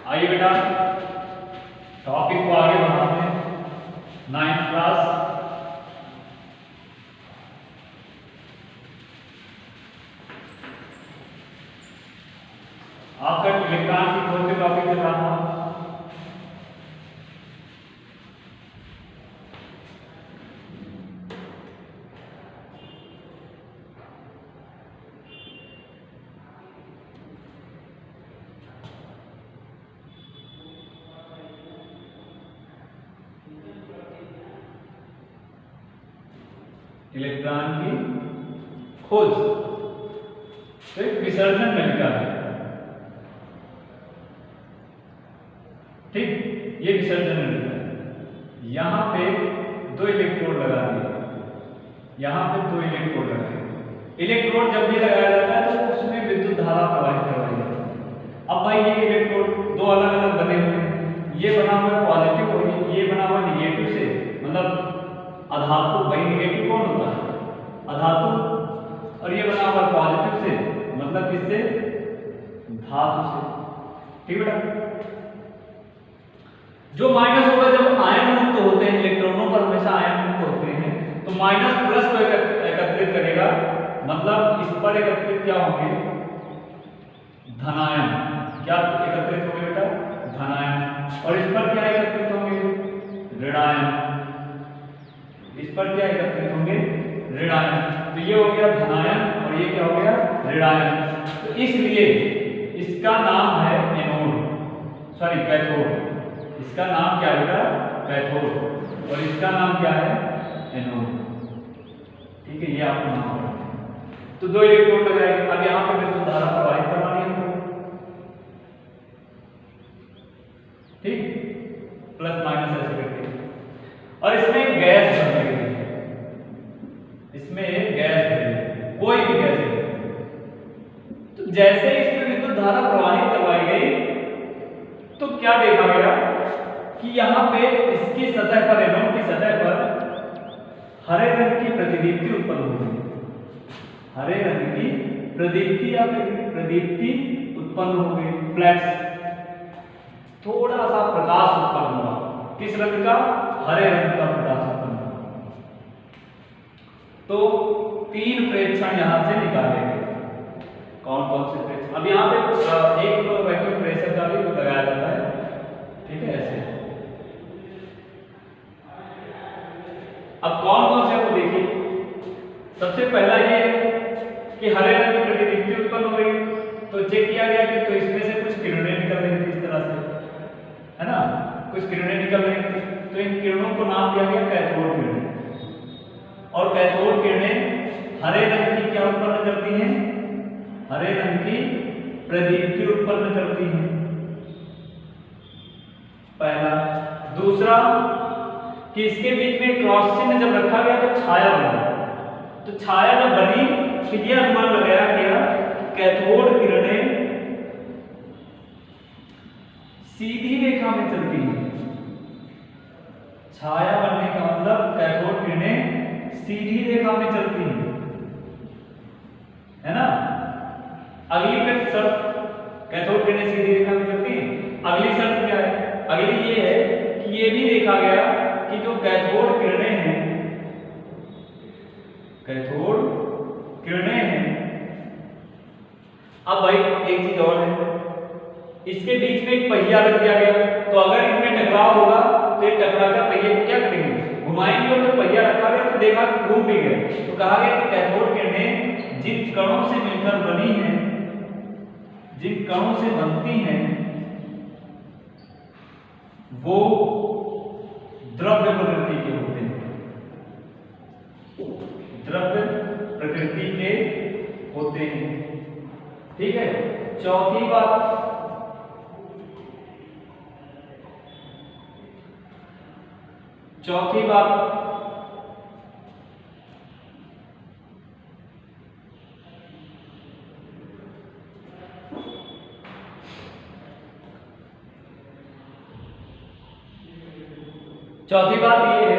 आइए बेटा टॉपिक को आगे बढ़ाते हैं। 9th क्लास आपका इलेक्ट्रॉन की कौन से टॉपिक चल रहा था? इलेक्ट्रॉन की खोज, तो एक विसर्जन नलिका है। ठीक, ये विसर्जन नलिका है। यहाँ पे 2 इलेक्ट्रोड लगा दिए, यहाँ पे 2 इलेक्ट्रोड लगाए। इलेक्ट्रोड जब भी लगाया जाता है तो उसमें विद्युत धारा प्रवाहित करवाई जाती है। अब भाई ये इलेक्ट्रोड 2 अलग अलग बने हुए हैं, ये बना हुआ है पॉजिटिव और ये बना हुआ निगेटिव से, मतलब अधातु। भाई निगेटिव कौन होता है? अधातु। और ये बना हुआ पॉजिटिव से, मतलब किससे? धातु से। ठीक बेटा, जो माइनस होगा जब आयन मुक्त होते हैं, इलेक्ट्रॉनों पर हमेशा आयन मुक्त होते हैं, तो माइनस प्लस को एकत्रित करेगा, मतलब इस पर एकत्रित क्या होंगे? धनायन। क्या एकत्रित होंगे बेटा? धनायन। और इस पर क्या एकत्रित होंगे? ऋणायन। इस पर क्या एकत्रित होंगे? ऋणायन। तो ये हो गया धनायन और ये क्या हो गया? ऋणायन। तो इसलिए इसका नाम है एनोड, सॉरी कैथोड। इसका नाम क्या है? कैथोड। और इसका नाम क्या है? एनोड। ठीक है, ये आपको नाम पढ़ना है। तो 2 इलेक्ट्रोड लगाएंगे। अब यहाँ पे विद्युत धारा प्रवाहित करवानी है हमको। ठीक, प्लस माइनस ऐसे करके। और इसमें गैस भर लगी है, इसमें एक गैस भरी, कोई भी गैस है। तो जैसे इसमें विद्युत धारा प्रवाहित करवाई गई तो क्या देखा गया कि यहाँ पे इसकी सतह पर, एनोड की सतह पर हरे रंग की प्रतिदीप्ति उत्पन्न हो गई। हरे रंग की प्रदीप्ति या प्रदीप्ति उत्पन्न हो गई, फ्लैश। थोड़ा सा प्रकाश उत्पन्न हुआ। किस रंग का? हरे रंग का प्रकाश उत्पन्न हुआ। तो 3 प्रेक्षण यहां से निकाले गए। कौन कौन से प्रेक्षण? अब यहाँ पे एक वैक्यूम प्रेशर का भी लगाया जाता है। ठीक है, ऐसे। अब कौन कौन से वो देखिए। सबसे पहला ये कि हरे रंग की प्रतिदीप्ति उत्पन्न हो गई, तो चेक किया गया कि तो इसमें से कुछ किरणें निकल रही थी इस तरह से, है ना? कुछ किरणें निकल रही थी, तो इन किरणों को नाम दिया गया कैथोड किरणें। और कैथोड किरणें हरे रंग की क्या उत्पन्न करती हैं? हरे रंग की प्रदीप्ति उत्पन्न करती हैं, पहला। दूसरा कि इसके बीच में क्रॉस चिन्ह जब रखा गया तो छाया बनी। तो छाया जब बनी तो यह अनुमान लगाया गया कि कैथोड किरणें सीधी रेखा में चलती हैं। छाया बनने का मतलब कैथोड किरणें सीधी रेखा में चलती हैं, है ना? अगली शर्त, कैथोड किरणें सीधी रेखा में चलती हैं। अगली शर्त क्या है? अगली ये है कि ये भी देखा गया कि जो कैथोड किरणें हैं, कैथोड किरणें हैं। अब भाई एक चीज और है, इसके बीच में एक पहिया रख दिया गया, तो अगर इनमें टकराव होगा तो ये टकराकर पहिए को क्या करेंगे? घुमाएंगे। और जब पहिया रखा गया तो देखा घूम भी गए। तो कहा गया कि कैथोड किरणें जिन कणों से मिलकर बनी हैं, जिन कणों से बनती हैं, वो द्रव्य प्रकृति के होते हैं। द्रव्य प्रकृति के होते हैं। ठीक है। चौथी बात, चौथी बात ये है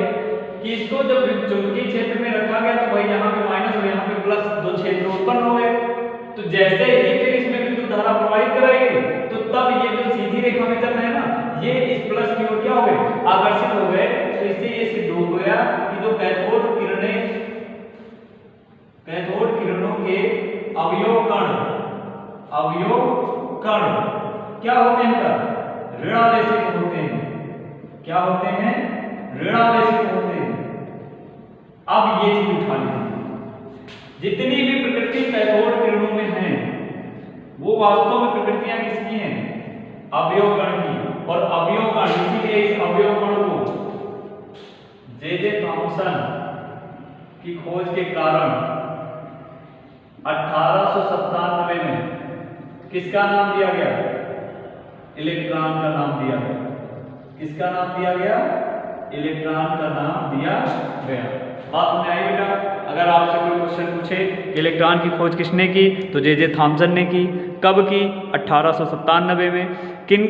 कि इसको जब चुंबकीय क्षेत्र में रखा गया तो भाई यहाँ पे माइनस और यहाँ पे प्लस 2 क्षेत्र उत्पन्न हो गए। तो जैसे ही फिर इसमें विद्युत धारा प्रवाहित कराएगी तो तब ये जो सीधी रेखा नेचर में है ना, ये इस प्लस की ओर क्या हो गए, आकर्षित हो गए। तो इससे ये सिद्ध हो गया कि जो कैथोड किरणों के अवयव कण क्या होते हैं, इनका ऋणावेशित होते हैं। क्या होते हैं, ऋणावेशित होते हैं। अब ये चीज उठा लीजिए, जितनी भी प्रकृति कैथोड किरणों में है वो वास्तव में प्रकृतियां किसकी हैं, अवयव कण की। और अवयव कण, इसीलिए इस अवयव कण को जे थॉमसन की खोज के कारण 1897 में किसका नाम दिया गया, इलेक्ट्रॉन का नाम दिया गया। किसका नाम दिया गया, इलेक्ट्रॉन का नाम दिया गया। बात में आई बेटा? अगर आपसे कोई क्वेश्चन पूछे इलेक्ट्रॉन की खोज किसने की, तो जे थॉमसन ने की। कब की, 1897 में। किन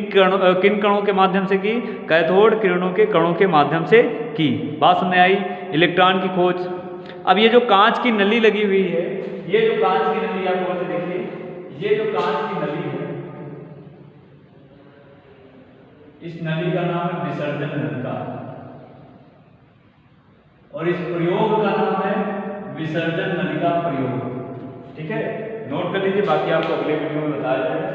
कणों के माध्यम से की, कैथोड किरणों के कणों के माध्यम से की। बात समझ आई, इलेक्ट्रॉन की खोज। अब ये जो कांच की नली लगी हुई है, ये जो कांच की नली आप गौर से देखिए, ये जो कांच की नली है, इस नली का नाम है विसर्जन नलिका, और इस प्रयोग का नाम है विसर्जन नलिका प्रयोग। ठीक है, नोट कर लीजिए, बाकी आपको अगले वीडियो में बताया जाएगा।